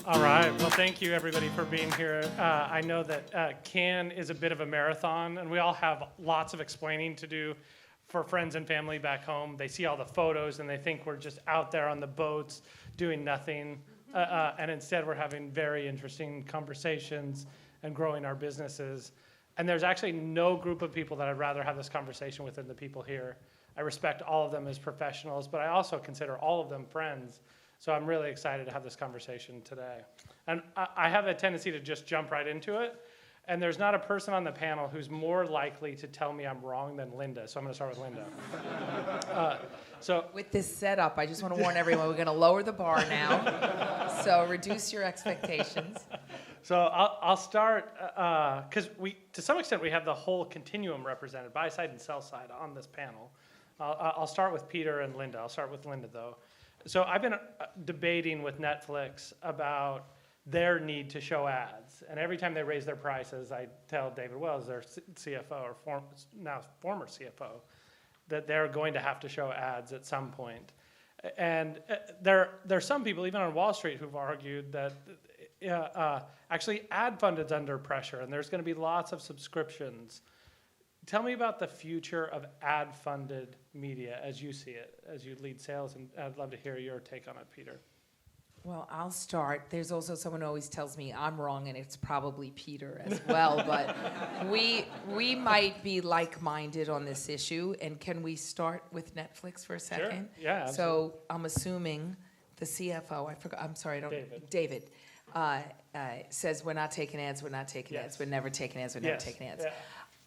All right. Well, thank you, everybody, for being here. I know that Cannes is a bit of a marathon, and we all have lots of explaining to do for friends and family back home. They see all the photos, and they think we're just out there on the boats doing nothing. And instead, we're having very interesting conversations and growing our businesses. And there's actually no group of people that I'd rather have this conversation with than the people here. I respect all of them as professionals, but I also consider all of them friends. So I'm really excited to have this conversation today. And I have a tendency to just jump right into it. And there's not a person on the panel who's more likely to tell me I'm wrong than Linda. So I'm going to start with Linda. With this setup, I just want to warn everyone, we're going to lower the bar now. So reduce your expectations. So I'll start, because to some extent, we have the whole continuum represented, buy side and sell side, on this panel. I'll start with Peter and Linda. I'll start with Linda, though. So I've been debating with Netflix about their need to show ads. And every time they raise their prices, I tell David Wells, their CFO, or now former CFO, that they're going to have to show ads at some point. And there are some people, even on Wall Street, who've argued that actually ad funded's under pressure, and there's going to be lots of subscriptions. Tell me about the future of ad-funded media as you see it, as you lead sales, and I'd love to hear your take on it, Peter. Well, I'll start. There's also someone who always tells me I'm wrong, and it's probably Peter as well. But we might be like-minded on this issue. And can we start with Netflix for a second? Sure. Yeah. Absolutely. So I'm assuming the CFO. I forgot. I'm sorry. David says we're not taking ads. We're not taking ads. We're never taking ads. We're never taking ads. Yeah.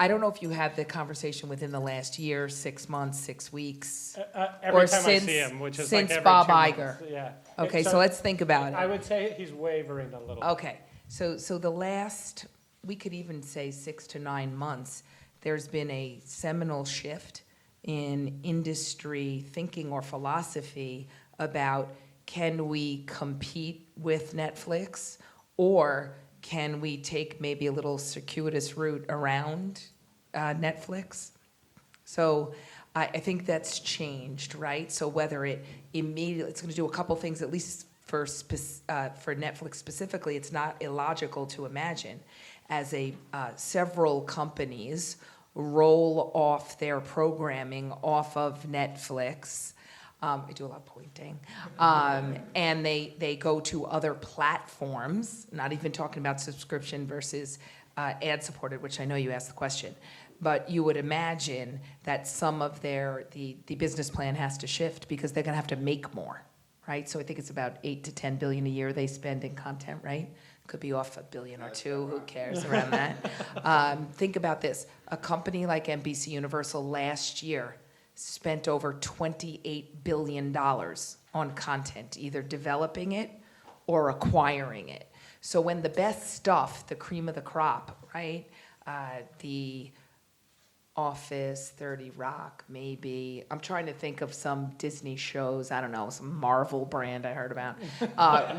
I don't know if you had the conversation within the last year, 6 months, 6 weeks, every time I see him, which is since like every Bob 2 months. Iger. Yeah. Okay, so let's think about it. I would say he's wavering a little. Okay, so the last, we could even say 6 to 9 months, there's been a seminal shift in industry thinking or philosophy about, can we compete with Netflix, or can we take maybe a little circuitous route around Netflix? So I think that's changed, right? So whether it immediately, it's going to do a couple things, at least for Netflix specifically, it's not illogical to imagine as several companies roll off their programming off of Netflix. I do a lot of pointing. And they go to other platforms, not even talking about subscription versus ad-supported, which I know you asked the question. But you would imagine that some of the business plan has to shift because they're going to have to make more, right? So I think it's about $8 to $10 billion a year they spend in content, right? Could be off $1 billion or $2 billion, who cares around that? Think about this. A company like NBC Universal last year spent over $28 billion on content, either developing it or acquiring it. So when the best stuff, the cream of the crop, right? The Office, 30 Rock, maybe. I'm trying to think of some Disney shows, I don't know, some Marvel brand I heard about,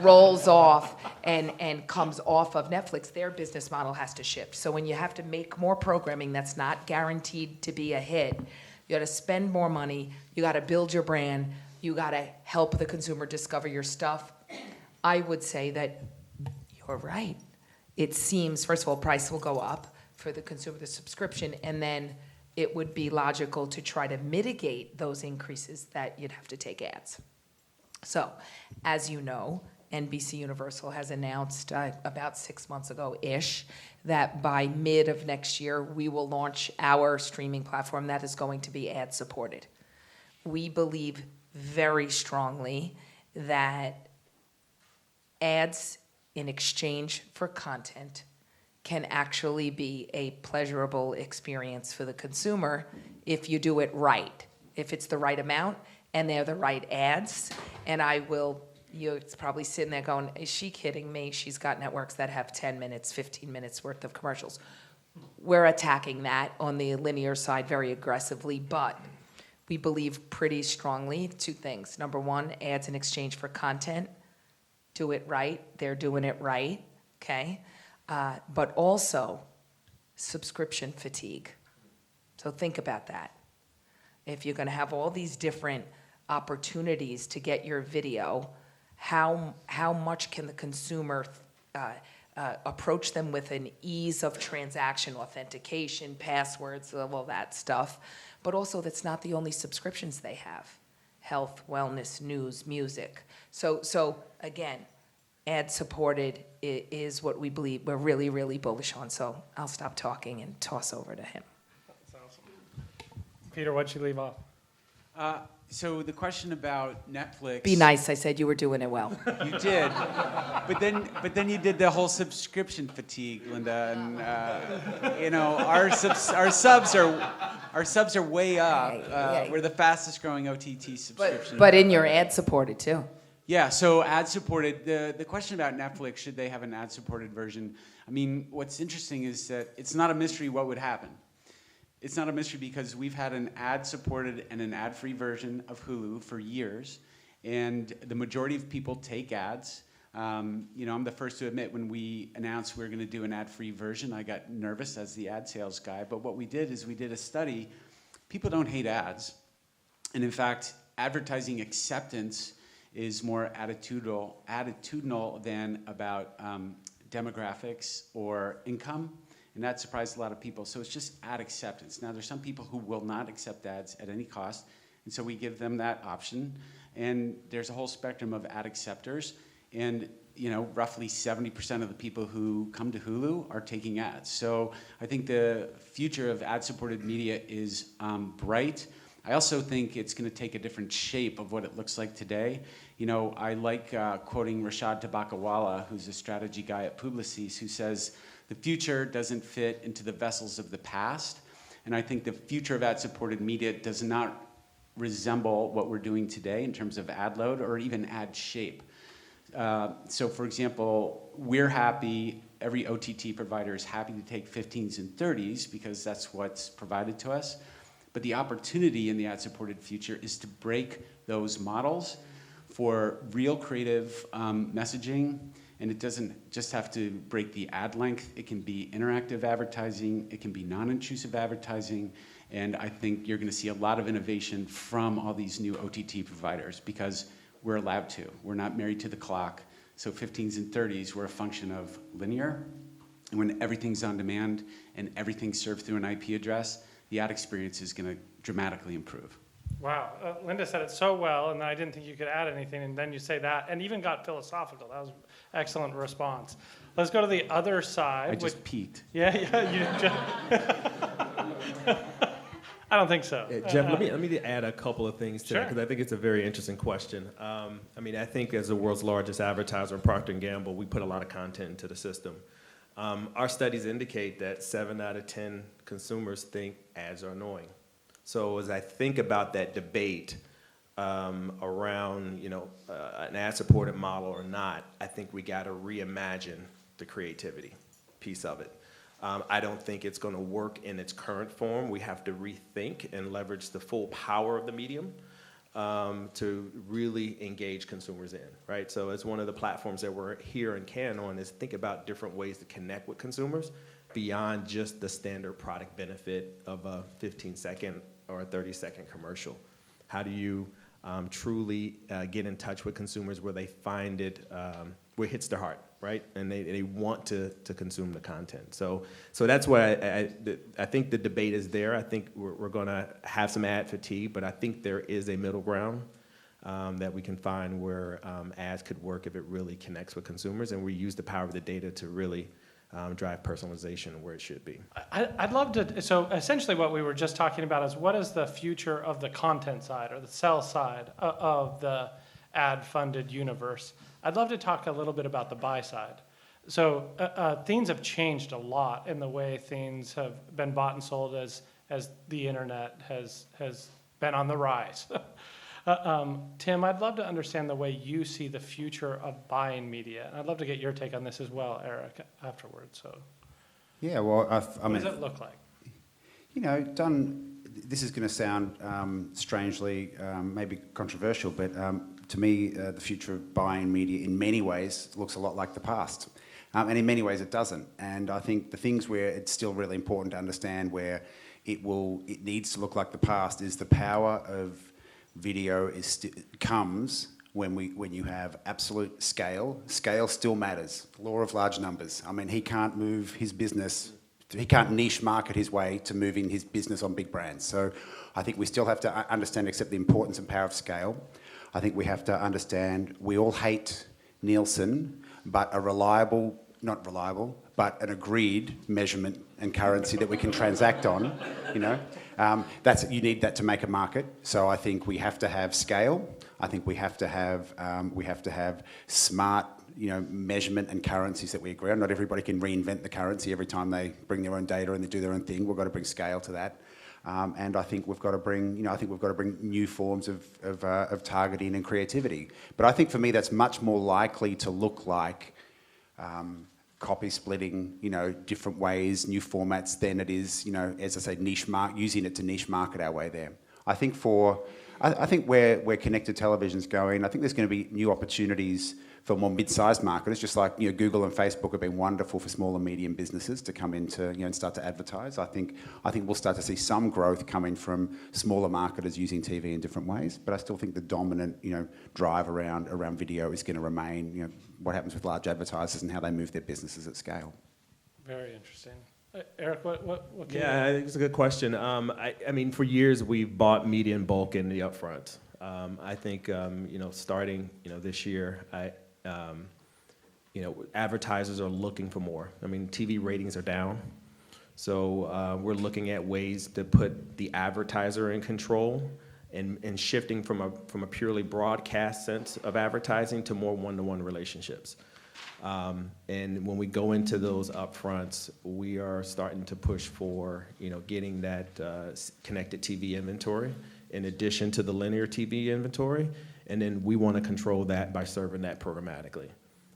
rolls off and comes off of Netflix, their business model has to shift. So when you have to make more programming that's not guaranteed to be a hit, you got to spend more money, you got to build your brand, you got to help the consumer discover your stuff. I would say that you're right. It seems, first of all, price will go up for the consumer, the subscription, and then it would be logical to try to mitigate those increases that you'd have to take ads. So, as you know, NBC Universal has announced about 6 months ago-ish that by mid of next year, we will launch our streaming platform that is going to be ad-supported. We believe very strongly that ads in exchange for content can actually be a pleasurable experience for the consumer if you do it right, if it's the right amount and they're the right ads. And you're probably sitting there going, is she kidding me? She's got networks that have 10 minutes, 15 minutes worth of commercials. We're attacking that on the linear side very aggressively, but we believe pretty strongly 2 things. Number 1, ads in exchange for content. Do it right. They're doing it right, okay? But also subscription fatigue. So think about that. If you're going to have all these different opportunities to get your video, how much can the consumer approach them with an ease of transaction, authentication, passwords, all that stuff. But also, that's not the only subscriptions they have. Health, wellness, news, music. So again, ad-supported is what we believe we're really, really bullish on. So I'll stop talking and toss over to him. That's awesome. Peter, what'd you leave off? So the question about Netflix. Be nice. I said you were doing it well. You did, but then you did the whole subscription fatigue, Linda, and you know our subs are way up. We're the fastest growing OTT subscription. But in your ad-supported too. Yeah, so ad-supported. The question about Netflix, should they have an ad-supported version? I mean, what's interesting is that it's not a mystery what would happen. It's not a mystery because we've had an ad-supported and an ad-free version of Hulu for years, and the majority of people take ads. You know, I'm the first to admit when we announced we were going to do an ad-free version, I got nervous as the ad sales guy. But what we did is we did a study. People don't hate ads, and in fact, advertising acceptance is more attitudinal than about demographics or income. And that surprised a lot of people. So it's just ad acceptance. Now, there's some people who will not accept ads at any cost, and so we give them that option. And there's a whole spectrum of ad acceptors. And you know, roughly 70% of the people who come to Hulu are taking ads. So I think the future of ad-supported media is bright. I also think it's going to take a different shape of what it looks like today. You know, I like quoting Rashad Tabakawala, who's a strategy guy at Publicis, who says, the future doesn't fit into the vessels of the past. And I think the future of ad-supported media does not resemble what we're doing today in terms of ad load or even ad shape. So for example, we're happy, every OTT provider is happy to take 15s and 30s because that's what's provided to us. But the opportunity in the ad-supported future is to break those models for real creative messaging. And it doesn't just have to break the ad length. It can be interactive advertising. It can be non-intrusive advertising. And I think you're going to see a lot of innovation from all these new OTT providers because we're allowed to. We're not married to the clock. So 15s and 30s, we're a function of linear. And when everything's on demand and everything's served through an IP address, the ad experience is going to dramatically improve. Wow, Linda said it so well, and I didn't think you could add anything, and then you say that, and even got philosophical. That was an excellent response. Let's go to the other side. I just peeked. Yeah, you just... I don't think so. Jeff, let me add a couple of things to that, Sure. because I think it's a very interesting question. I mean, I think as the world's largest advertiser, Procter Gamble, we put a lot of content into the system. Our studies indicate that 7 out of 10 consumers think ads are annoying. So as I think about that debate around, an ad-supported model or not, I think we got to reimagine the creativity piece of it. I don't think it's going to work in its current form. We have to rethink and leverage the full power of the medium to really engage consumers in, right? So it's one of the platforms that we're here in Cannes on is think about different ways to connect with consumers beyond just the standard product benefit of a 15-second or a 30-second commercial. How do you truly get in touch with consumers where they find it, where it hits their heart, right? And they want to consume the content. So that's why I think the debate is there. I think we're going to have some ad fatigue, but I think there is a middle ground that we can find where ads could work if it really connects with consumers, and we use the power of the data to really drive personalization where it should be. I'd love to, so essentially what we were just talking about is what is the future of the content side or the sell side of the ad-funded universe? I'd love to talk a little bit about the buy side. So things have changed a lot in the way things have been bought and sold as the internet has been on the rise. Tim, I'd love to understand the way you see the future of buying media. And I'd love to get your take on this as well, Eric, afterwards. So, yeah, well, what does it look like? This is going to sound strangely, maybe controversial, but to me, the future of buying media in many ways looks a lot like the past. And in many ways it doesn't. And I think the things where it's still really important to understand where it needs to look like the past is the power of video comes when you have absolute scale. Scale still matters. Law of large numbers. I mean, he can't move his business. He can't niche market his way to moving his business on big brands. So I think we still have to understand, accept the importance and power of scale. I think we have to understand we all hate Nielsen, but not reliable, but an agreed measurement and currency that we can transact on, you know. You need that to make a market. So I think we have to have scale. I think we have to have smart, you know, measurement and currencies that we agree on. Not everybody can reinvent the currency every time they bring their own data and they do their own thing. We've got to bring scale to that. And I think we've got to bring, new forms of targeting and creativity. But I think for me, that's much more likely to look like copy splitting, you know, different ways, new formats than it is, you know, as I say, using it to niche market our way there. I think where connected television's going, I think there's going to be new opportunities for more mid-sized marketers, just like, you know, Google and Facebook have been wonderful for small and medium businesses to come into, you know, and start to advertise. I think we'll start to see some growth coming from smaller marketers using TV in different ways, but I still think the dominant, you know, drive around video is going to remain, you know, what happens with large advertisers and how they move their businesses at scale. Very interesting. Eric, what can Yeah, I think it's a good question. I mean, for years we've bought media in bulk in the upfront. I think, you know, starting, you know, this year, you know, advertisers are looking for more. I mean, TV ratings are down. So we're looking at ways to put the advertiser in control and shifting from a purely broadcast sense of advertising to more one-to-one relationships. And when we go into those upfronts, we are starting to push for, you know, getting that connected TV inventory in addition to the linear TV inventory. And then we want to control that by serving that programmatically.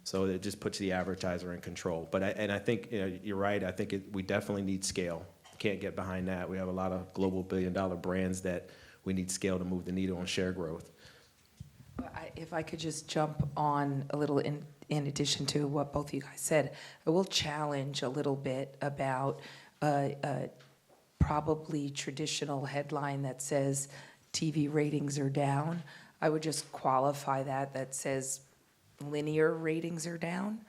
So it just puts the advertiser in control. But I think, you know, you're right. I think we definitely need scale. Can't get behind that. We have a lot of global billion-dollar brands that we need scale to move the needle on share growth. If I could just jump on a little in addition to what both of you guys said, I will challenge a little bit about a probably traditional headline that says TV ratings are down. I would just qualify that says linear ratings are down.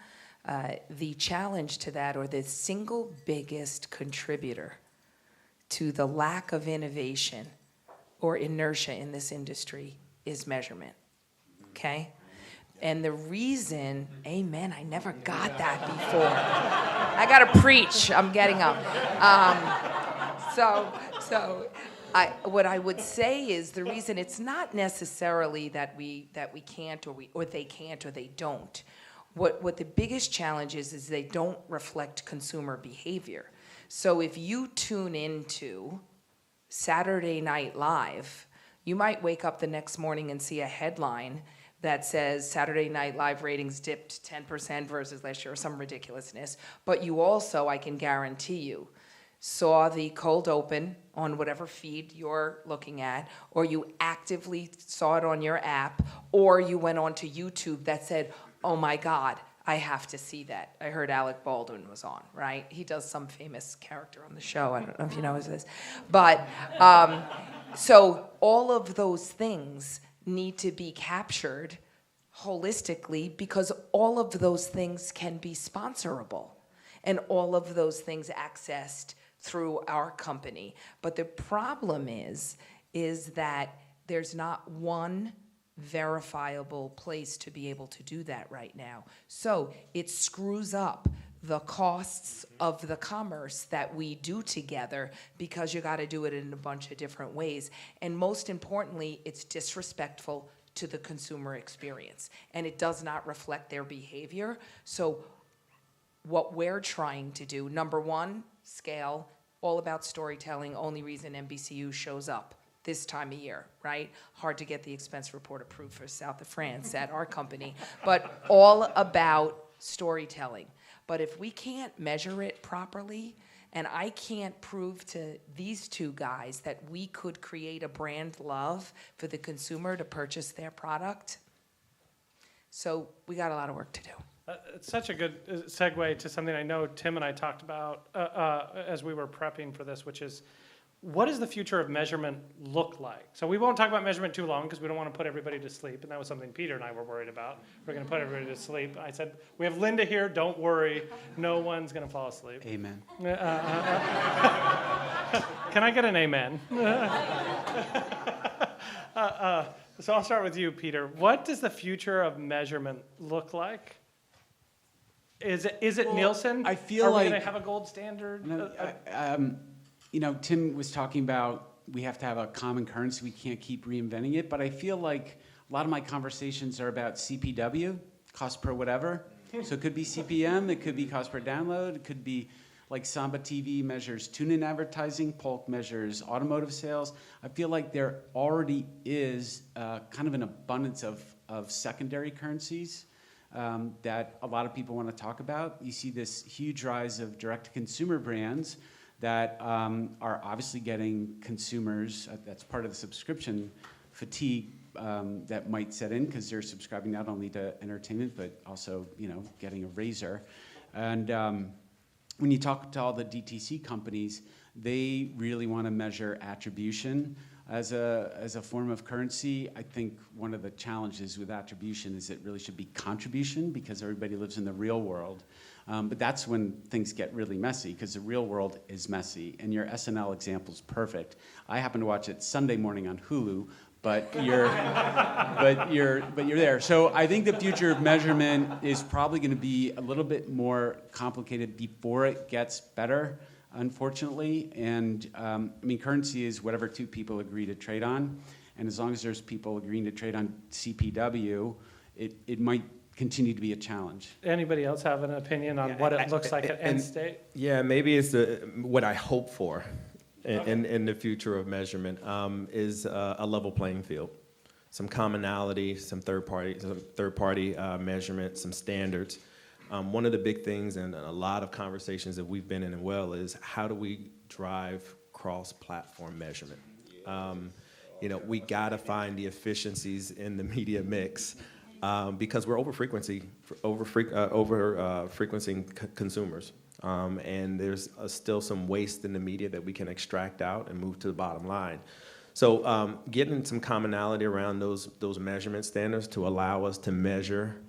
The challenge to that, or the single biggest contributor to the lack of innovation or inertia in this industry, is measurement, okay? And the reason, amen, I never got that before. I gotta preach, I'm getting up. What I would say is the reason it's not necessarily that we can't or they can't or they don't. What the biggest challenge is they don't reflect consumer behavior. So if you tune into Saturday Night Live, you might wake up the next morning and see a headline that says Saturday Night Live ratings dipped 10% versus last year or some ridiculousness. But you also, I can guarantee you, saw the cold open on whatever feed you're looking at, or you actively saw it on your app, or you went onto YouTube that said, oh my God, I have to see that. I heard Alec Baldwin was on, right? He does some famous character on the show. I don't know if you know who this is. But, so all of those things need to be captured holistically because all of those things can be sponsorable and all of those things accessed through our company. But the problem is that there's not one verifiable place to be able to do that right now. So it screws up the costs of the commerce that we do together because you got to do it in a bunch of different ways. And most importantly, it's disrespectful to the consumer experience. And it does not reflect their behavior. So what we're trying to do, number one, scale, all about storytelling, only reason NBCU shows up this time of year, right? Hard to get the expense report approved for South of France at our company, but all about storytelling. But if we can't measure it properly, and I can't prove to these two guys that we could create a brand love for the consumer to purchase their product, so we got a lot of work to do. It's such a good segue to something I know Tim and I talked about as we were prepping for this, which is what does the future of measurement look like? So we won't talk about measurement too long because we don't want to put everybody to sleep, and that was something Peter and I were worried about. We're going to put everybody to sleep. I said, we have Linda here, don't worry, no one's going to fall asleep. Amen. Can I get an amen? So I'll start with you, Peter. What does the future of measurement look like? Is it Well, Nielsen? I feel Are we like- going to have a gold standard? Tim was talking about we have to have a common currency. We can't keep reinventing it. But I feel like a lot of my conversations are about CPW, cost per whatever. So it could be CPM, it could be cost per download, it could be like Samba TV measures tune-in advertising, Polk measures automotive sales. I feel like there already is kind of an abundance of secondary currencies that a lot of people want to talk about. You see this huge rise of direct-to-consumer brands that are obviously getting consumers, that's part of the subscription fatigue that might set in because they're subscribing not only to entertainment but also, getting a razor. And when you talk to all the DTC companies, they really want to measure attribution as a form of currency. I think one of the challenges with attribution is it really should be contribution because everybody lives in the real world. But that's when things get really messy because the real world is messy. And your SNL example is perfect. I happen to watch it Sunday morning on Hulu, but you're there. So I think the future of measurement is probably going to be a little bit more complicated before it gets better, unfortunately. And currency is whatever two people agree to trade on. And as long as there's people agreeing to trade on CPW, it might continue to be a challenge. Anybody else have an opinion on what it looks like at end state? Yeah, maybe it's what I hope for in the future of measurement is a level playing field, some commonality, some third party measurement, some standards. One of the big things and a lot of conversations that we've been in as well is how do we drive cross-platform measurement? We got to find the efficiencies in the media mix. Because we're frequencing consumers, and there's still some waste in the media that we can extract out and move to the bottom line. So getting some commonality around those measurement standards to allow us to measure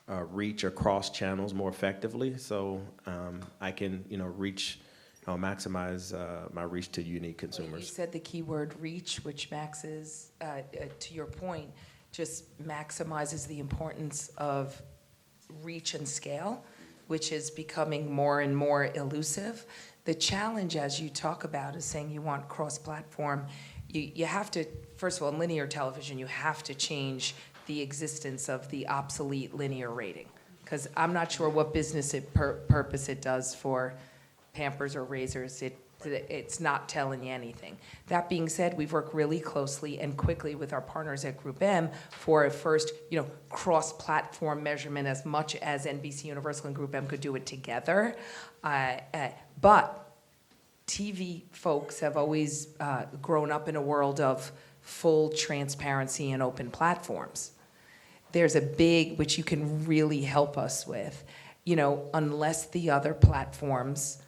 reach across channels more effectively, so I can maximize my reach to unique consumers. You said the keyword reach, which maxes, to your point, just maximizes the importance of reach and scale, which is becoming more and more elusive. The challenge, as you talk about, is saying you want cross-platform. You have to, first of all, in linear television, you have to change the existence of the obsolete linear rating. Because I'm not sure what business purpose it does for Pampers or razors. It's not telling you anything. That being said, we've worked really closely and quickly with our partners at GroupM for a first, cross-platform measurement as much as NBC Universal and GroupM could do it together. But TV folks have always grown up in a world of full transparency and open platforms. There's a big, which you can really help us with, unless the other platforms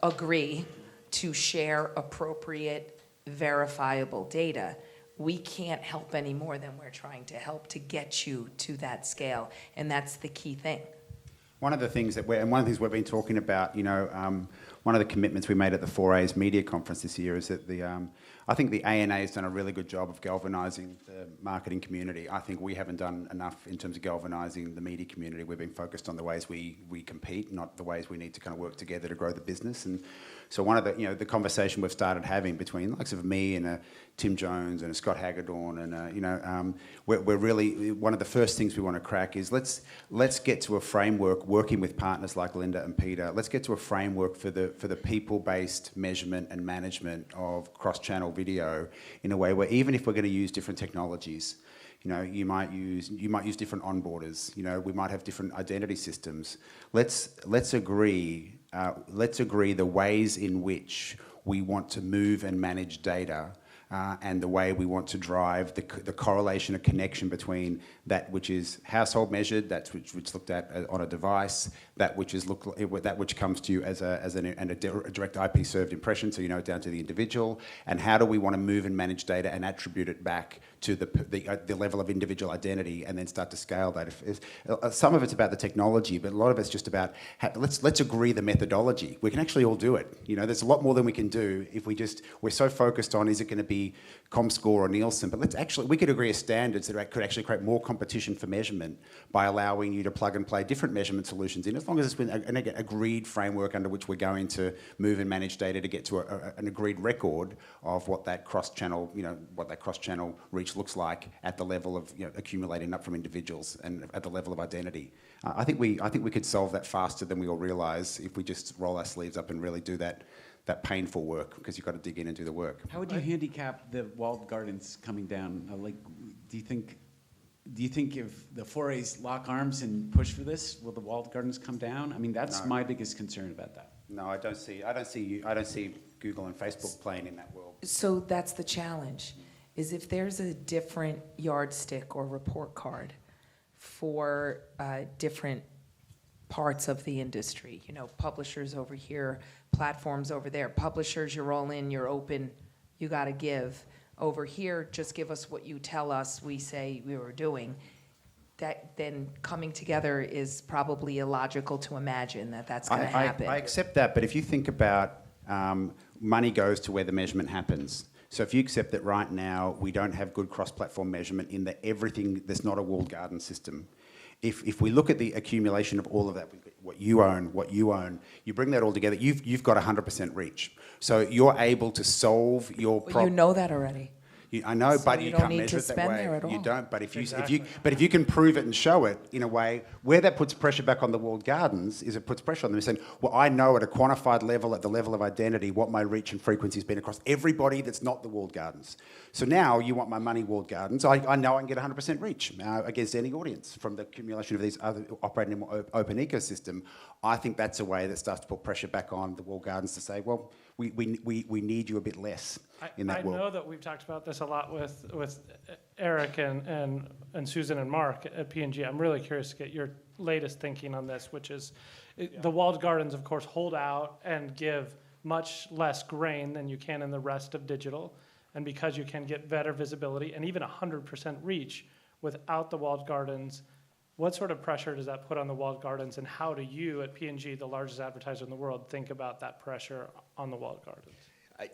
agree to share appropriate, verifiable data, we can't help any more than we're trying to help to get you to that scale, and that's the key thing. One of the things we've been talking about, one of the commitments we made at the 4A's media conference this year is that I think the ANA has done a really good job of galvanising the marketing community. I think we haven't done enough in terms of galvanising the media community. We've been focused on the ways we compete, not the ways we need to kind of work together to grow the business. And so one of the conversation we've started having between the likes of me and Tim Jones and Scott Hagedorn and we're really, one of the first things we want to crack is let's get to a framework working with partners like Linda and Peter. Let's get to a framework for the people-based measurement and management of cross-channel video in a way where even if we're going to use different technologies, you might use different onboarders. We might have different identity systems. Let's agree the ways in which we want to move and manage data and the way we want to drive the correlation and connection between that which is household measured, that which looked at on a device, that which comes to you as a direct IP served impression, so you know down to the individual, and how do we want to move and manage data and attribute it back to the level of individual identity, and then start to scale that. Some of it's about the technology, but a lot of it's just about let's agree the methodology. We can actually all do it. You know, there's a lot more than we can do if we're so focused on is it going to be ComScore or Nielsen, but we could agree a standards that could actually create more competition for measurement by allowing you to plug and play different measurement solutions in, as long as it's been an agreed framework under which we're going to move and manage data to get to an agreed record of what that cross-channel reach looks like at the level of accumulating up from individuals and at the level of identity. I think we could solve that faster than we all realise if we just roll our sleeves up and really do that painful work, because you've got to dig in and do the work. How would you handicap the walled gardens coming down? Do you think if the forays lock arms and push for this, will the walled gardens come down? I mean, that's my biggest concern about that. No, I don't see Google and Facebook playing in that world. So that's the challenge, is if there's a different yardstick or report card for different parts of the industry, publishers over here, platforms over there. Publishers, you're all in, you're open, you got to give. Over here, just give us what you tell us we say we were doing. That then coming together is probably illogical to imagine that's going to happen. I accept that, but if you think about money goes to where the measurement happens. So if you accept that right now we don't have good cross-platform measurement in everything, there's not a walled garden system. If we look at the accumulation of all of that, what you own, you bring that all together, you've got 100% reach. So you're able to solve your problem. Well, you know that already. I know, So but you you don't can't need measure to it that spend way. there at all. You don't. But if Exactly. if you can prove it and show it in a way where that puts pressure back on the walled gardens, is it puts pressure on them, saying, well, I know at a quantified level, at the level of identity, what my reach and frequency has been across everybody that's not the walled gardens. So now you want my money, walled gardens. I know I can get 100% reach against any audience from the accumulation of these other operating in an open ecosystem. I think that's a way that starts to put pressure back on the walled gardens to say, well, we need you a bit less in that world. I know that we've talked about this a lot with Eric and Susan and Mark at P&G. I'm really curious to get your latest thinking on this, which is the walled gardens, of course, hold out and give much less grain than you can in the rest of digital. And because you can get better visibility and even 100% reach without the walled gardens, what sort of pressure does that put on the walled gardens, and how do you at P&G, the largest advertiser in the world, think about that pressure on the walled gardens?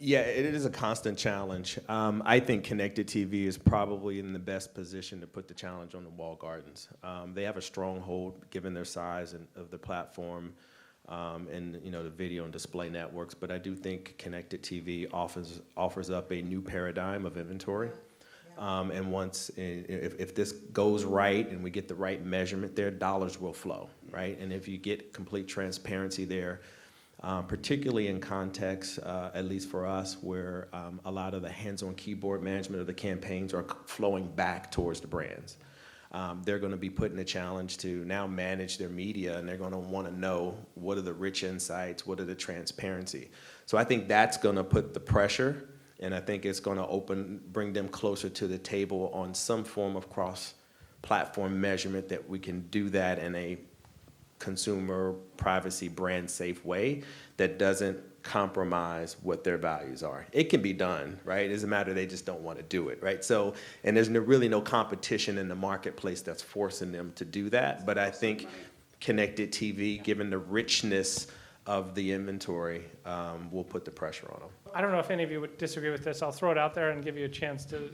Yeah, it is a constant challenge. I think connected TV is probably in the best position to put the challenge on the walled gardens. They have a stronghold given their size and of the platform and the video and display networks. But I do think connected TV offers up a new paradigm of inventory. And once, if this goes right and we get the right measurement there, dollars will flow, right? And if you get complete transparency there, particularly in context, at least for us, where a lot of the hands-on keyboard management of the campaigns are flowing back towards the brands. They're going to be put in a challenge to now manage their media, and they're going to want to know what are the rich insights, what are the transparency. So I think that's going to put the pressure, and I think it's going to bring them closer to the table on some form of cross-platform measurement that we can do that in a consumer privacy brand safe way that doesn't compromise what their values are. It can be done, right? It's a matter they just don't want to do it, right? So, and there's really no competition in the marketplace that's forcing them to do that. But I think connected TV, given the richness of the inventory, will put the pressure on them. I don't know if any of you would disagree with this. I'll throw it out there and give you a chance to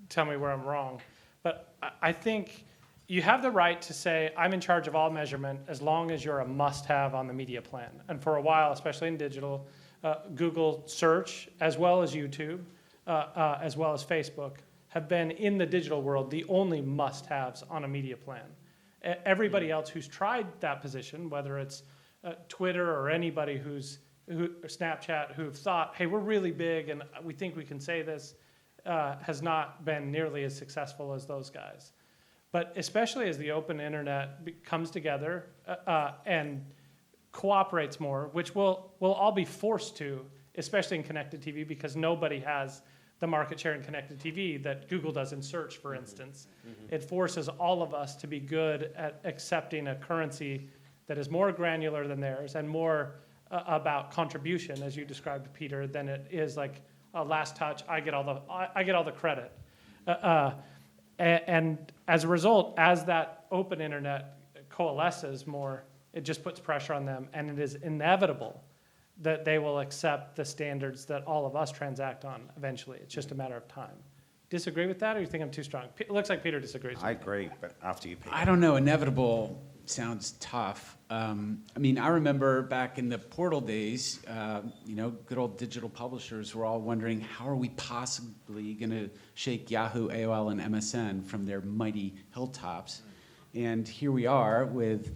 tell me where I'm wrong. But I think you have the right to say, I'm in charge of all measurement as long as you're a must-have on the media plan. And for a while, especially in digital, Google search, as well as YouTube, as well as Facebook, have been in the digital world the only must-haves on a media plan. Everybody else who's tried that position, whether it's Twitter or anybody or Snapchat, who've thought, hey, we're really big and we think we can say this, has not been nearly as successful as those guys. But especially as the open internet comes together and cooperates more, which we'll all be forced to, especially in connected TV, because nobody has the market share in connected TV that Google does in search, for instance. It forces all of us to be good at accepting a currency that is more granular than theirs and more about contribution, as you described, Peter, than it is like a last touch. I get all the credit, and as a result, as that open internet coalesces more, it just puts pressure on them, and it is inevitable that they will accept the standards that all of us transact on eventually. It's just a matter of time. Disagree with that, or you think I'm too strong? It looks like Peter disagrees. I agree, but after you, Pete. I don't know. Inevitable sounds tough. I mean, I remember back in the portal days, good old digital publishers were all wondering, how are we possibly going to shake Yahoo, AOL, and MSN from their mighty hilltops? And here we are with,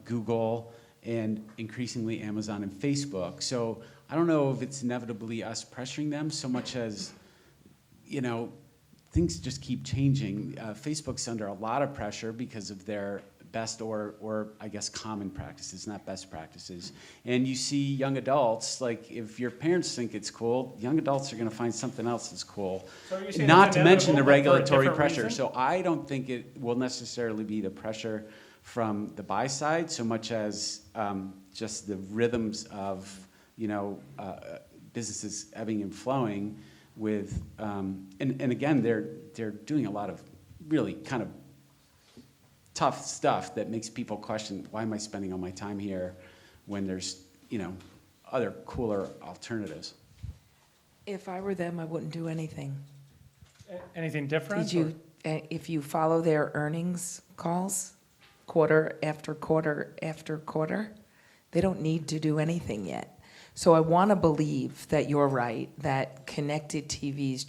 Google and increasingly Amazon and Facebook. So I don't know if it's inevitably us pressuring them so much as, things just keep changing. Facebook's under a lot of pressure because of their best or I guess common practices, not best practices. And you see young adults, like if your parents think it's cool, young adults are going to find something else that's cool. So you're saying Not it's to mention the inevitable, but for a regulatory different pressure. reason? So I don't think it will necessarily be the pressure from the buy side so much as just the rhythms of businesses ebbing and flowing with and again they're doing a lot of really kind of tough stuff that makes people question, why am I spending all my time here when there's other cooler alternatives. If I were them, I wouldn't do anything. Anything different? If you follow their earnings calls, quarter after quarter after quarter, they don't need to do anything yet. So I want to believe that you're right, that connected TV's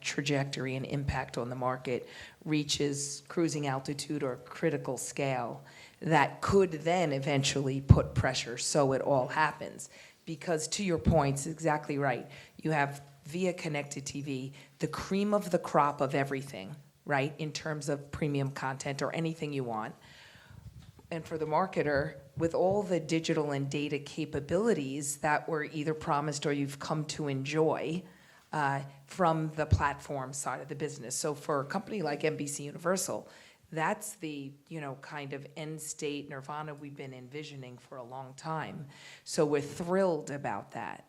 trajectory and impact on the market reaches cruising altitude or critical scale that could then eventually put pressure so it all happens. Because to your point, it's exactly right. You have, via connected TV, the cream of the crop of everything, right, in terms of premium content or anything you want. And for the marketer, with all the digital and data capabilities that were either promised or you've come to enjoy from the platform side of the business. So for a company like NBC Universal, that's the kind of end state nirvana we've been envisioning for a long time. So we're thrilled about that.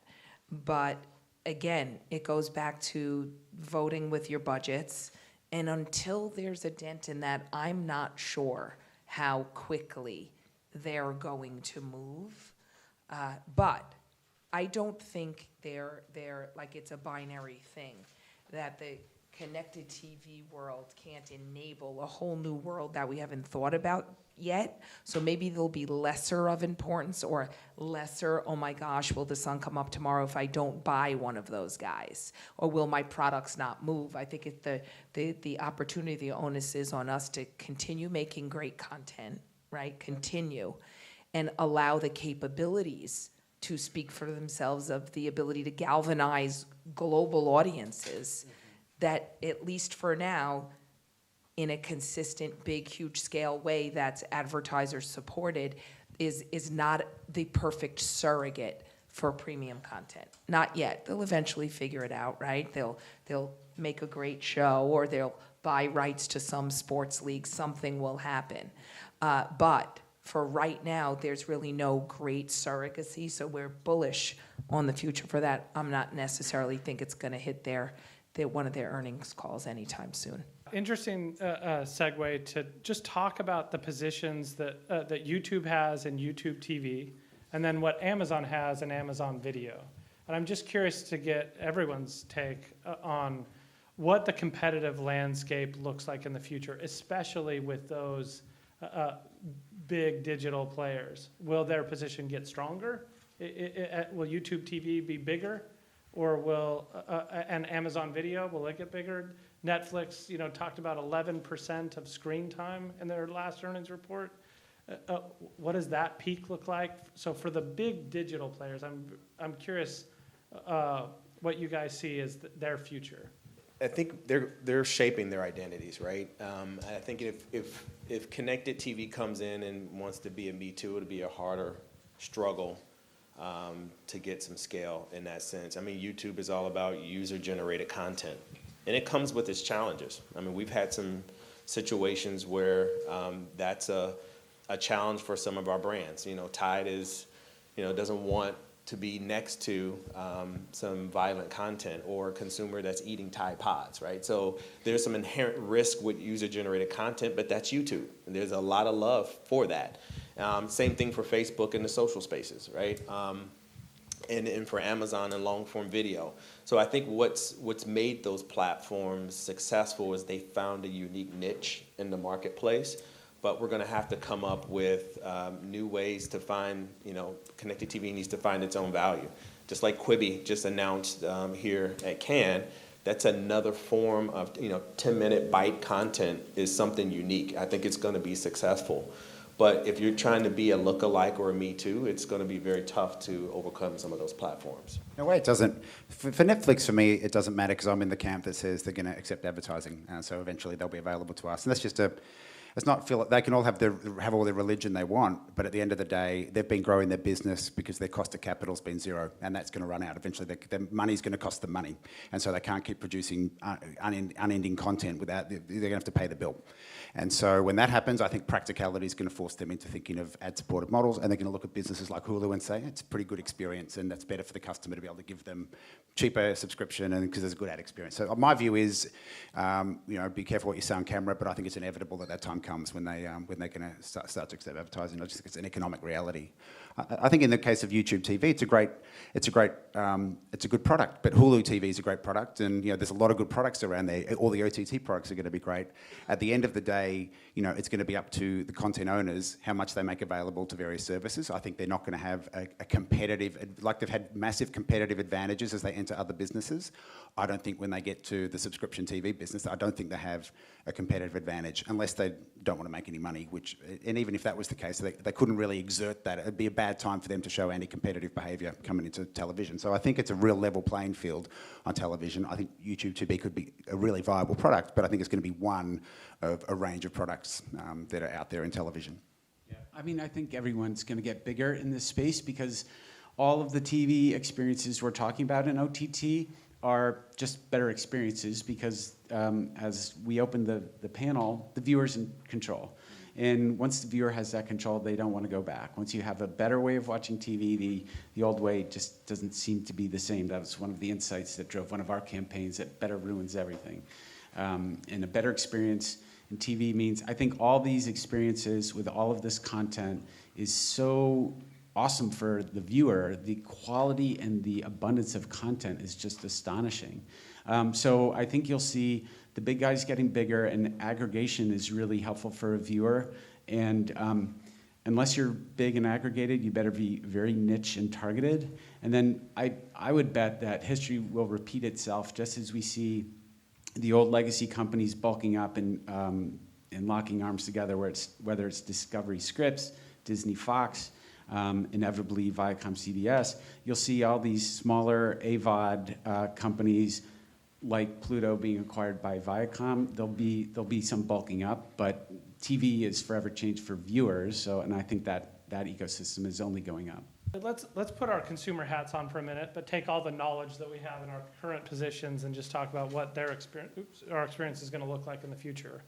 But again, it goes back to voting with your budgets. And until there's a dent in that, I'm not sure how quickly they're going to move. But I don't think they're like it's a binary thing, that the connected TV world can't enable a whole new world that we haven't thought about yet. So maybe they'll be lesser of importance or lesser, oh my gosh, will the sun come up tomorrow if I don't buy one of those guys? Or will my products not move? I think the opportunity, the onus is on us to continue making great content, right? Continue and allow the capabilities to speak for themselves of the ability to galvanize global audiences that, at least for now, in a consistent, big, huge scale way that's advertiser supported, is not the perfect surrogate for premium content. Not yet. They'll eventually figure it out, right? They'll make a great show, or they'll buy rights to some sports league. Something will happen. But for right now, there's really no great surrogacy, so we're bullish on the future for that. I'm not necessarily think it's going to hit one of their earnings calls anytime soon. Interesting segue to just talk about the positions that YouTube has in YouTube TV, and then what Amazon has in Amazon Video. And I'm just curious to get everyone's take on what the competitive landscape looks like in the future, especially with those big digital players. Will their position get stronger? Will YouTube TV be bigger? Or will, and Amazon Video, will it get bigger? Netflix, talked about 11% of screen time in their last earnings report. What does that peak look like? So for the big digital players, I'm curious what you guys see as their future. I think they're shaping their identities, right? I think if connected TV comes in and wants to be a Me Too, it'll be a harder struggle. to get some scale in that sense. I mean, YouTube is all about user-generated content, and it comes with its challenges. I mean, we've had some situations where that's a challenge for some of our brands. You know, Tide doesn't want to be next to some violent content or a consumer that's eating Tide Pods, right? So there's some inherent risk with user-generated content, but that's YouTube. And there's a lot of love for that. Same thing for Facebook and the social spaces, right? And for Amazon and long-form video. So I think what's made those platforms successful is they found a unique niche in the marketplace. But we're going to have to come up with new ways to find, connected TV needs to find its own value. Just like Quibi just announced here at Cannes, that's another form of, 10-minute bite content is something unique. I think it's going to be successful. But if you're trying to be a lookalike or a Me Too, it's going to be very tough to overcome some of those platforms. No way, it doesn't. For Netflix, for me, it doesn't matter because I'm in the camp that says they're going to accept advertising. So eventually they'll be available to us. And that's just it's not feel they can all have all their religion they want, but at the end of the day, they've been growing their business because their cost of capital's been zero, and that's going to run out eventually. Their money's going to cost them money, and so they can't keep producing unending content without. They're going to have to pay the bill, and so when that happens, I think practicality is going to force them into thinking of ad-supported models, and they're going to look at businesses like Hulu and say it's a pretty good experience, and that's better for the customer to be able to give them cheaper subscription, and because there's a good ad experience. So my view is, be careful what you say on camera, but I think it's inevitable that time comes when they're going to start to accept advertising. Not just it's an economic reality. I think in the case of YouTube TV, it's a good product. But Hulu TV is a great product, and there's a lot of good products around there. All the OTT products are going to be great. At the end of the day, it's going to be up to the content owners how much they make available to various services. I think they're not going to have a competitive, like they've had massive competitive advantages as they enter other businesses. I don't think when they get to the subscription TV business, I don't think they have a competitive advantage unless they don't want to make any money, and even if that was the case, they couldn't really exert that. It'd be a bad time for them to show anti-competitive behaviour coming into television. So I think it's a real level playing field on television. I think YouTube TV could be a really viable product, but I think it's going to be one of a range of products that are out there in television. Yeah, I mean, I think everyone's going to get bigger in this space because all of the TV experiences we're talking about in OTT are just better experiences because as we open the panel, the viewer's in control. And once the viewer has that control, they don't want to go back. Once you have a better way of watching TV, the old way just doesn't seem to be the same. That was one of the insights that drove one of our campaigns, that better ruins everything. And a better experience in TV means, I think all these experiences with all of this content is so awesome for the viewer. The quality and the abundance of content is just astonishing. So I think you'll see the big guys getting bigger, and aggregation is really helpful for a viewer. And unless you're big and aggregated, you better be very niche and targeted. And then I would bet that history will repeat itself just as we see the old legacy companies bulking up and locking arms together, whether it's Discovery Scripts, Disney Fox, inevitably Viacom CBS. You'll see all these smaller AVOD companies like Pluto being acquired by Viacom. There'll be some bulking up, but TV is forever changed for viewers. So, and I think that ecosystem is only going up. Let's put our consumer hats on for a minute, but take all the knowledge that we have in our current positions and just talk about what our experience is going to look like in the future.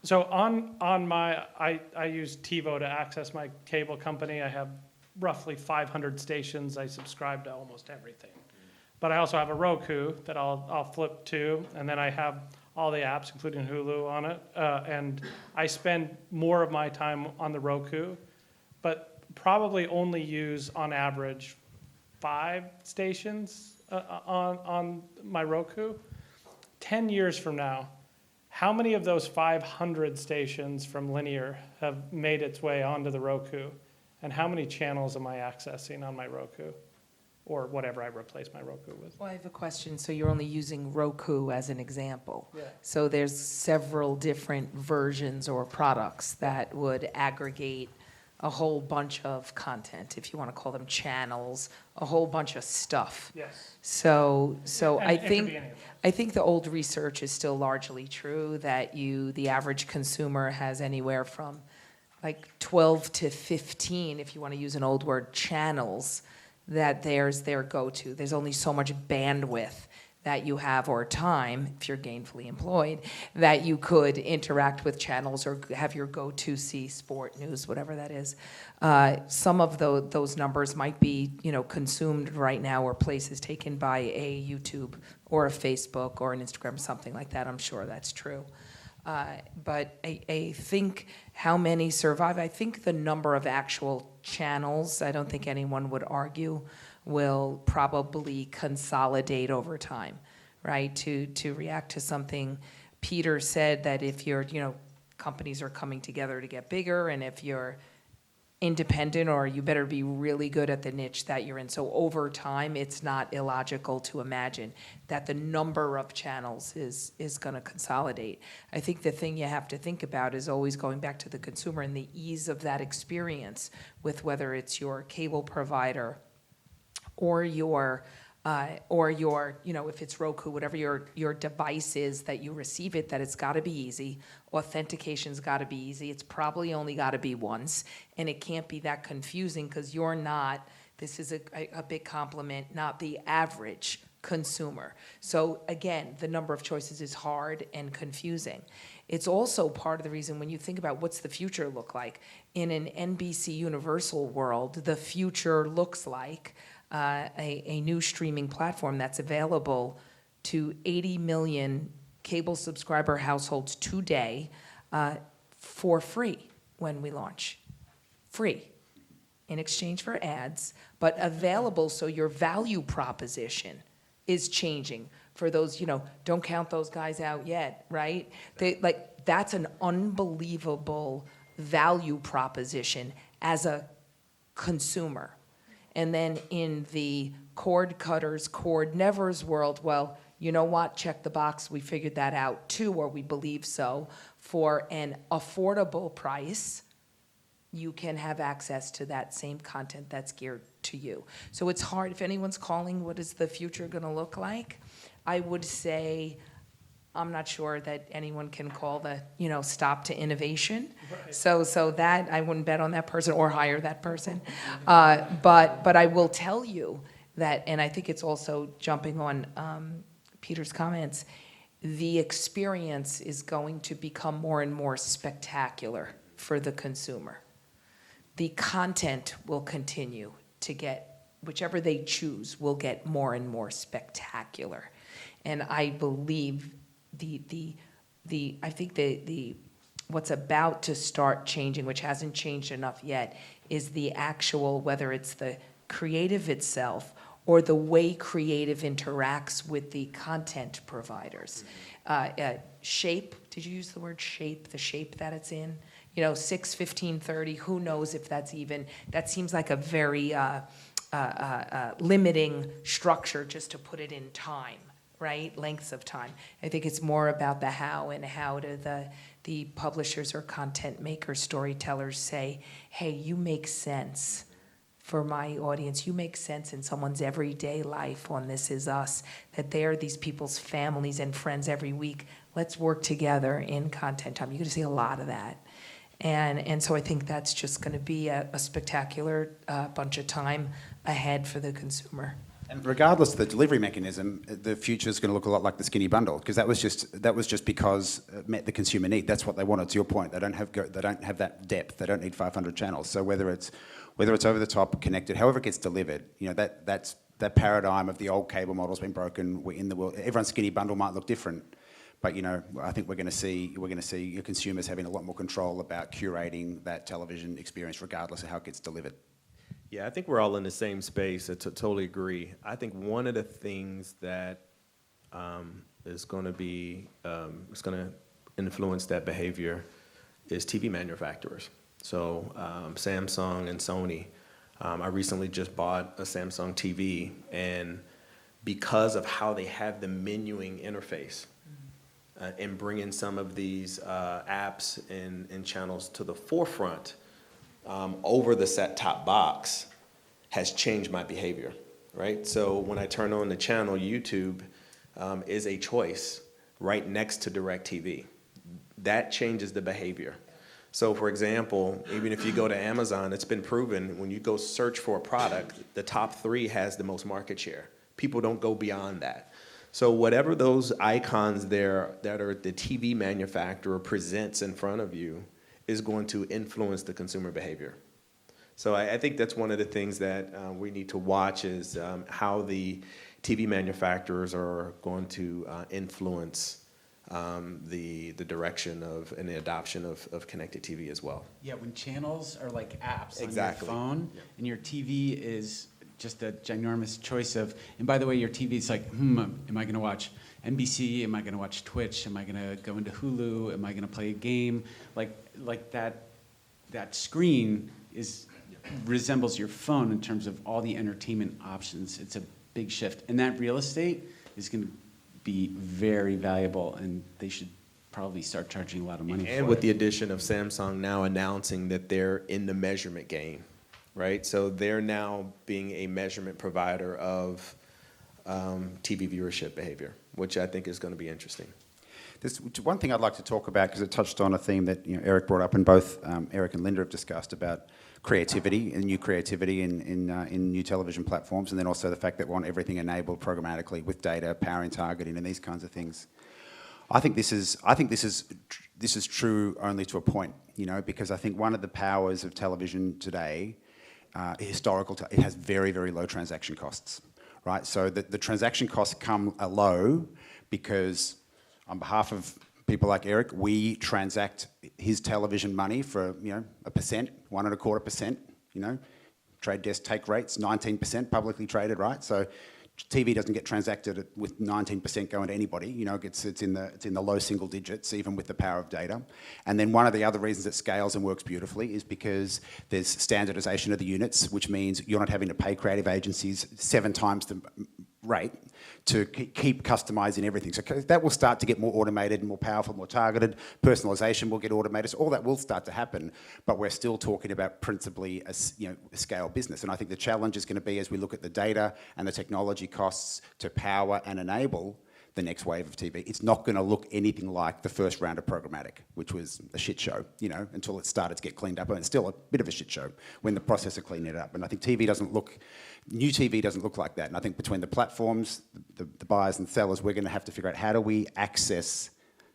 So I use TiVo to access my cable company. I have roughly 500 stations. I subscribe to almost everything. But I also have a Roku that I'll flip to, and then I have all the apps, including Hulu, on it. And I spend more of my time on the Roku, but probably only use, on average, 5 stations on my Roku. 10 years from now, how many of those 500 stations from linear have made its way onto the Roku? And how many channels am I accessing on my Roku? Or whatever I replace my Roku with. Well, I have a question. So you're only using Roku as an example. Yeah. So there's several different versions or products that would aggregate a whole bunch of content, if you want to call them channels, a whole bunch of stuff. Yes. So And I it could think be any of them. I think the old research is still largely true, that the average consumer has anywhere from like 12 to 15, if you want to use an old word, channels that there's their go-to. There's only so much bandwidth that you have, or time, if you're gainfully employed, that you could interact with channels or have your go-to see sport, news, whatever that is. Some of those numbers might be, consumed right now or places taken by a YouTube or a Facebook or an Instagram, something like that. I'm sure that's true. But I think how many survive, I think the number of actual channels, I don't think anyone would argue, will probably consolidate over time, right? To react to something Peter said, that if you're, companies are coming together to get bigger, and if you're independent, or you better be really good at the niche that you're in. So over time, it's not illogical to imagine that the number of channels is going to consolidate. I think the thing you have to think about is always going back to the consumer and the ease of that experience with whether it's your cable provider or your, if it's Roku, whatever your device is that you receive it, that it's got to be easy. Authentication's got to be easy. It's probably only got to be once, and it can't be that confusing because you're not, this is a big compliment, not the average consumer. So again, the number of choices is hard and confusing. It's also part of the reason when you think about what's the future look like. In an NBC Universal world, the future looks like a new streaming platform that's available to 80 million cable subscriber households today for free when we launch. Free in exchange for ads, but available so your value proposition is changing for those, don't count those guys out yet, right? That's an unbelievable value proposition as a consumer. And then in the cord cutters, cord nevers world, well, you know what? Check the box. We figured that out too, or we believe so. For an affordable price, you can have access to that same content that's geared to you. So it's hard. If anyone's calling, what is the future going to look like? I would say, I'm not sure that anyone can call the, stop to innovation. Right. So that, I wouldn't bet on that person or hire that person. But I will tell you that, and I think it's also jumping on Peter's comments, the experience is going to become more and more spectacular for the consumer. The content will continue to get, whichever they choose, will get more and more spectacular. And I believe I think what's about to start changing, which hasn't changed enough yet, is the actual, whether it's the creative itself or the way creative interacts with the content providers. Shape, did you use the word shape, the shape that it's in? 6, 15, 30, who knows if that's even, that seems like a very limiting structure just to put it in time. Right, lengths of time. I think it's more about the how, and how do the publishers or content makers, storytellers say, hey, you make sense for my audience. You make sense in someone's everyday life on This Is Us, that they are these people's families and friends every week. Let's work together in content time. You're going to see a lot of that. And so I think that's just going to be a spectacular bunch of time ahead for the consumer. And regardless of the delivery mechanism, the future is going to look a lot like the skinny bundle, because that was just because it met the consumer need. That's what they wanted. To your point, they don't have that depth. They don't need 500 channels. So whether it's over the top, connected, however it gets delivered, that's that paradigm of the old cable model's been broken. We're in the world. Everyone's skinny bundle might look different, but I think we're going to see your consumers having a lot more control about curating that television experience, regardless of how it gets delivered. Yeah, I think we're all in the same space. I totally agree. I think one of the things that is going to influence that behavior is TV manufacturers. So Samsung and Sony. I recently just bought a Samsung TV, and because of how they have the menuing interface and bringing some of these apps and channels to the forefront, over the set-top box has changed my behavior, right? So when I turn on the channel, YouTube is a choice right next to DirecTV. That changes the behavior. So for example, even if you go to Amazon, it's been proven when you go search for a product, the top 3 has the most market share. People don't go beyond that. So whatever those icons there that are the TV manufacturer presents in front of you is going to influence the consumer behavior. So I think that's one of the things that we need to watch is how the TV manufacturers are going to influence the direction of and the adoption of connected TV as well. Yeah, when channels are like apps Exactly. on your phone, and your TV is just a ginormous choice of, and by the way, your TV is like, am I going to watch NBC? Am I going to watch Twitch? Am I going to go into Hulu? Am I going to play a game? Like that screen resembles your phone in terms of all the entertainment options. It's a big shift, and that real estate is going to be very valuable, and they should probably start charging a lot of money And for with it. the addition of Samsung now announcing that they're in the measurement game, right? So they're now being a measurement provider of TV viewership behavior, which I think is going to be interesting. There's one thing I'd like to talk about because it touched on a theme that Eric brought up, and both Eric and Linda have discussed about creativity and new creativity in new television platforms, and then also the fact that we want everything enabled programmatically with data, powering targeting, and these kinds of things. I think this is true only to a point, because I think one of the powers of television today, it has very, very low transaction costs, right? So the transaction costs come low because on behalf of people like Eric, we transact his television money for, 1%, 1.25%, trade desk take rates, 19% publicly traded, right? So TV doesn't get transacted with 19% going to anybody. It's in the low single digits, even with the power of data. And then one of the other reasons it scales and works beautifully is because there's standardization of the units, which means you're not having to pay creative agencies 7 times the rate to keep customizing everything. So that will start to get more automated and more powerful, more targeted. Personalization will get automated. So all that will start to happen, but we're still talking about principally a scale business. And I think the challenge is going to be as we look at the data and the technology costs to power and enable the next wave of TV. It's not going to look anything like the first round of programmatic, which was a shit show, until it started to get cleaned up. And it's still a bit of a shit show when the processor cleaned it up. And I think new TV doesn't look like that. And I think between the platforms, the buyers and sellers, we're going to have to figure out how do we access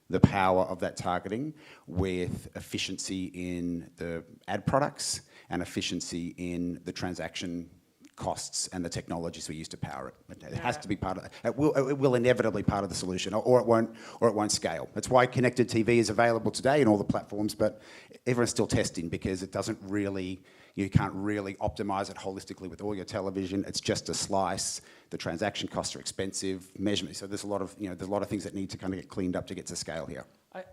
the power of that targeting with efficiency in the ad products and efficiency in the transaction costs and the technologies we use to power it. It has to be part of it. It will inevitably part of the solution, or it won't scale. That's why connected TV is available today in all the platforms, but everyone's still testing because it doesn't really, you can't really optimize it holistically with all your television. It's just a slice. The transaction costs are expensive, measurement. So there's a lot of things that need to kind of get cleaned up to get to scale here.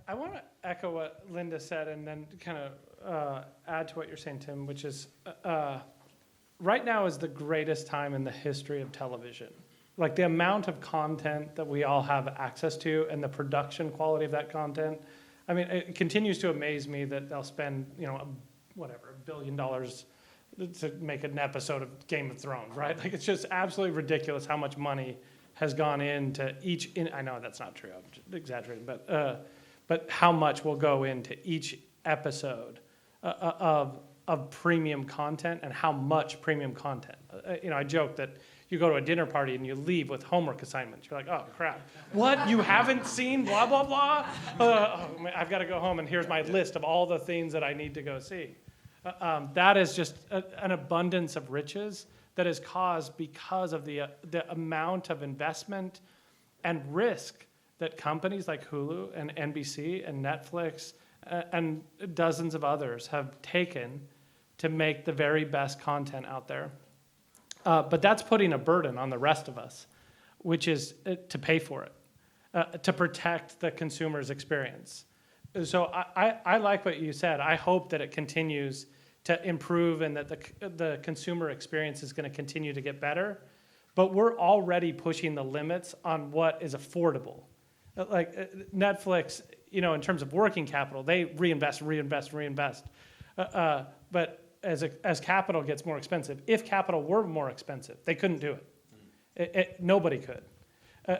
I want to echo what Linda said and then kind of add to what you're saying, Tim, which is right now is the greatest time in the history of television. Like the amount of content that we all have access to and the production quality of that content. I mean, it continues to amaze me that they'll spend, $1 billion to make an episode of Game of Thrones, right? Like it's just absolutely ridiculous how much money has gone into each, I know that's not true, I'm just exaggerating, but how much will go into each episode of premium content and how much premium content. I joke that you go to a dinner party and you leave with homework assignments. You're like, oh crap, what, you haven't seen blah, blah, blah? I've got to go home and here's my list of all the things that I need to go see. That is just an abundance of riches that is caused because of the amount of investment and risk that companies like Hulu and NBC and Netflix and dozens of others have taken to make the very best content out there. But that's putting a burden on the rest of us, which is to pay for it, to protect the consumer's experience. So I like what you said. I hope that it continues to improve and that the consumer experience is going to continue to get better. But we're already pushing the limits on what is affordable. Like Netflix, in terms of working capital, they reinvest. But as capital gets more expensive, if capital were more expensive, they couldn't do it. Nobody could.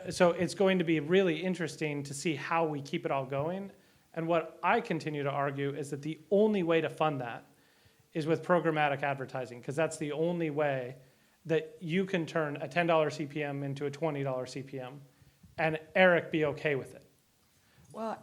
So it's going to be really interesting to see how we keep it all going And what I continue to argue is that the only way to fund that is with programmatic advertising, because that's the only way that you can turn a $10 CPM into a $20 CPM and Eric be okay with it. Well,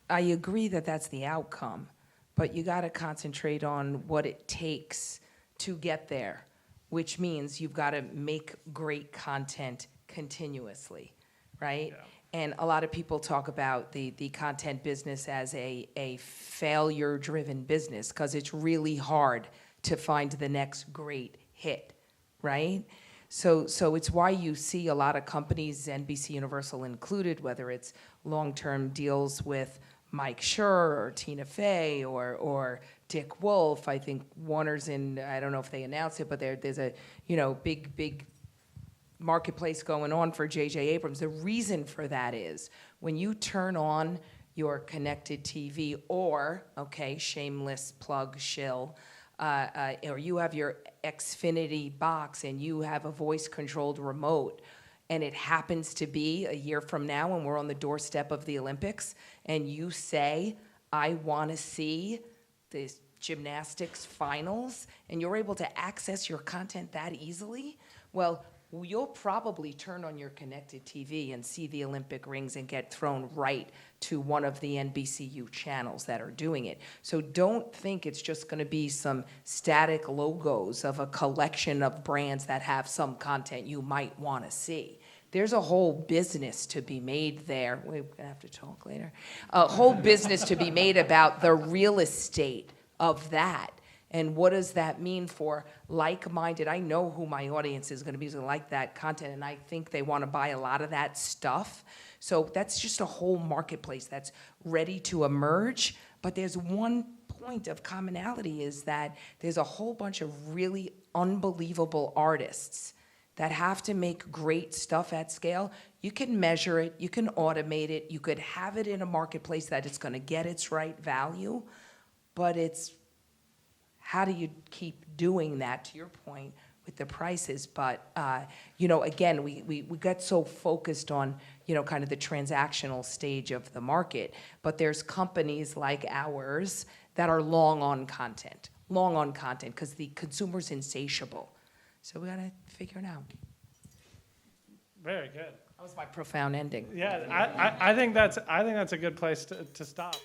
I agree that that's the outcome, but you got to concentrate on what it takes to get there, which means you've got to make great content continuously, right? Yeah. And a lot of people talk about the content business as a failure-driven business because it's really hard to find the next great hit, right? So it's why you see a lot of companies, NBC Universal included, whether it's long-term deals with Mike Schur or Tina Fey or Dick Wolf. I think Warner's in, I don't know if they announced it, but there's a big marketplace going on for J.J. Abrams. The reason for that is when you turn on your connected TV or, shameless plug shill, or you have your Xfinity box and you have a voice-controlled remote, and it happens to be a year from now when we're on the doorstep of the Olympics, and you say, I want to see the gymnastics finals, and you're able to access your content that easily, well, you'll probably turn on your connected TV and see the Olympic rings and get thrown right to one of the NBCU channels that are doing it. So don't think it's just going to be some static logos of a collection of brands that have some content you might want to see. There's a whole business to be made there. We're going to have to talk later. A whole business to be made about the real estate of that. And what does that mean for like-minded? I know who my audience is going to be, so like that content, and I think they want to buy a lot of that stuff. So that's just a whole marketplace that's ready to emerge. But there's one point of commonality is that there's a whole bunch of really unbelievable artists that have to make great stuff at scale. You can measure it, you can automate it, you could have it in a marketplace that it's going to get its right value, but it's how do you keep doing that, to your point, with the prices? But, again, we get so focused on, kind of the transactional stage of the market. But there's companies like ours that are long on content, because the consumer's insatiable. So we got to figure it out. Very good. That was my profound ending. Yeah, I think that's a good place to stop.